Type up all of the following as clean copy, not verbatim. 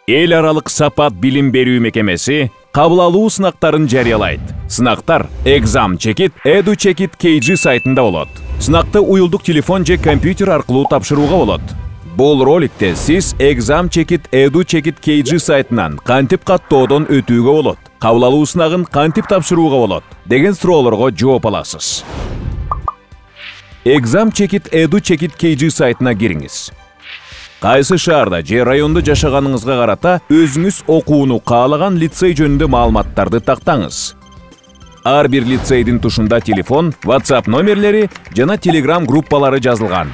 Эл аралык сапат билим берүү мекемеси кабыл алуу сынактарын жарыялайт. Сынактар exam.edu.kg сайтында болот. Сынакты уюлдук телефон же компьютер аркылуу тапшырууга болот. Бул роликте сиз exam.edu.kg сайтынан кантип каттоодон өтүүгө болот, кабыл алуу сынагын кантип тапшырууга болот деген суроолорго жооп аласыз. exam.edu.kg сайтына кириңиз. Кайсы шаарда же райондо жашаганыңызга карата өзүңүз окууну каалаган лицей жөнүндө маалыматтарды тактаңыз. Ар бир лицейдин тушунда телефон, WhatsApp номерлери жана Telegram группалары жазылган.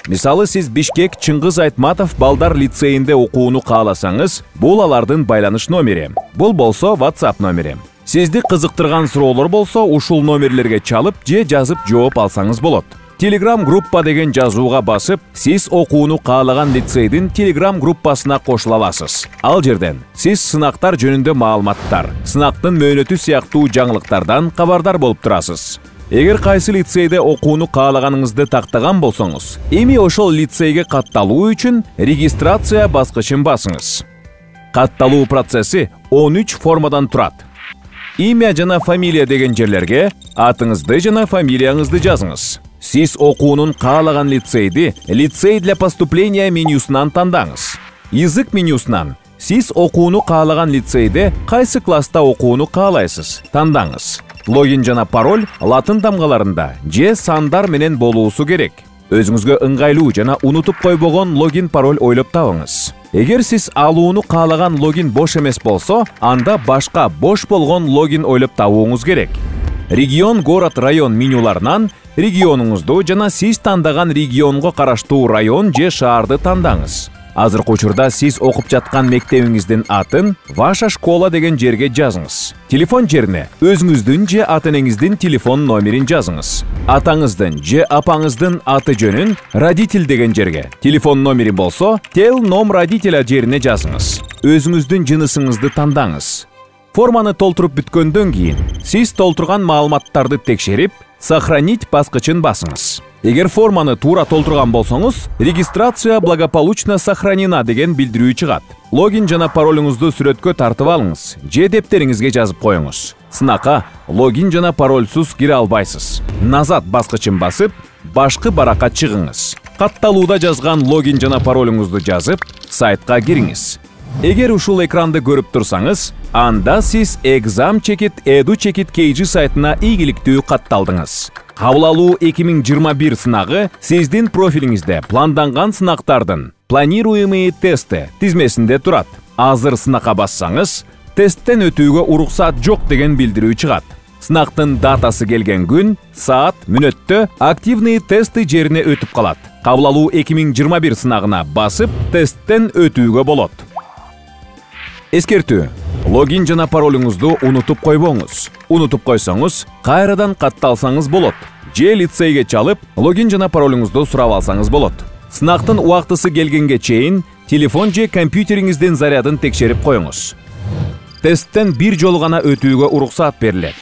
Мисалы сиз Бишкек Чыңгыз Айтматов балдар лицейинде окууну кааласаңыз, бул алардын байланыш номери. Бул болсо WhatsApp номери. Сизди кызыктырган суроолор болсо, ушул номерлерге чалып же жазып жооп алсаңыз болот. Telegram группа деген жазууга басып, сиз окууну каалаган лицейдин Telegram группасына кошула аласыз. Ал жерден сиз сынактар жөнүндө маалыматтар, сынактын мөөнөтү сыяктуу жаңылыктардан кабардар болуп турасыз. Эгер кайсы лицейде окууну каалаганыңызды тактаган болсоңуз, эми ошол лицейге катталуу үчүн регистрация баскычын басыңыз. Катталуу процесси 13 формадан турат. Имя жана фамилия деген жерлерге атыңызды жана фамилияңызды жазыңыз. Сиз окуунун каалаган лицейди лицей для поступления менюсунан тандаңыз. Язык менюсунан сиз окууну каалаган лицейде кайсы класста окууну каалайсыз тандаңыз. Логин жана пароль латын тамгаларында же сандар менен болуусу керек. Өзүңүзгө ыңгайлуу жана унутуп койбогон логин пароль ойлоп табыңыз. Эгер сиз алууну каалаган логин бош эмес болсо, анда башка бош болгон логин ойлоп табууңуз керек. Регион, город, район менюларынан регионуңузду жана сиз тандаган регионго караштуу район же шаарды тандаңыз. Азыркы учурда сиз окуп жаткан мектебиңиздин атын Ваша школа деген жерге жазыңыз. Телефон жерине өзүңүздүн же ата-энеңиздин телефон номерин жазыңыз. Атаңыздын же апаңыздын аты жөнүн родитель деген жерге, телефон номери болсо тел ном родителя жерине жазыңыз. Өзүңүздүн жынысыңызды тандаңыз. Форманы толтуруп бүткөндөн кийин сиз толтурган маалыматтарды текшерип, сохранить баскычын басыңыз. Эгер форманы туура толтурган болсоңуз, регистрация благополучно сохранена деген билдирүү чыгат. Логин жана паролуңузду сүрөткө тартып алыңыз же дептериңизге жазып коюңуз. Сынакка логин жана парольсуз кире албайсыз. Назад баскычын басып, башкы баракка чыгыңыз. Катталууда жазган логин жана паролуңузду жазып, сайтка кириңиз. Эгер ушул экранды көрүп турсаңыз, анда сиз exam.edu.kg сайтына ийгиликтүү катталдыңыз. Кабыл алуу 2021 сынагы сиздин профилиңизде планданган сынактардын планируемые тесты тизмесинде турат. Азыр сынакка бассаңыз, тесттен өтүүгө уруксат жок деген билдирүү чыгат. Сынактын датасы келген күн, саат, мүнөттө активный тесты жерине өтүп калат. Кабыл алуу 2021 сынагына басып, тесттен өтүүгө болот. Эскертүү. Логин жана паролуңузду унутуп койбоңуз. Унутуп койсоңуз, кайрадан катталсаңыз болот. Же лицейге чалып, логин жана паролуңузду сурап алсаңыз болот. Сынактын убактысы келгенге чейин телефон же компьютериңиздин зарядын текшерип коюңуз. Тесттен бир жолу гана өтүүгө уруксат берилет.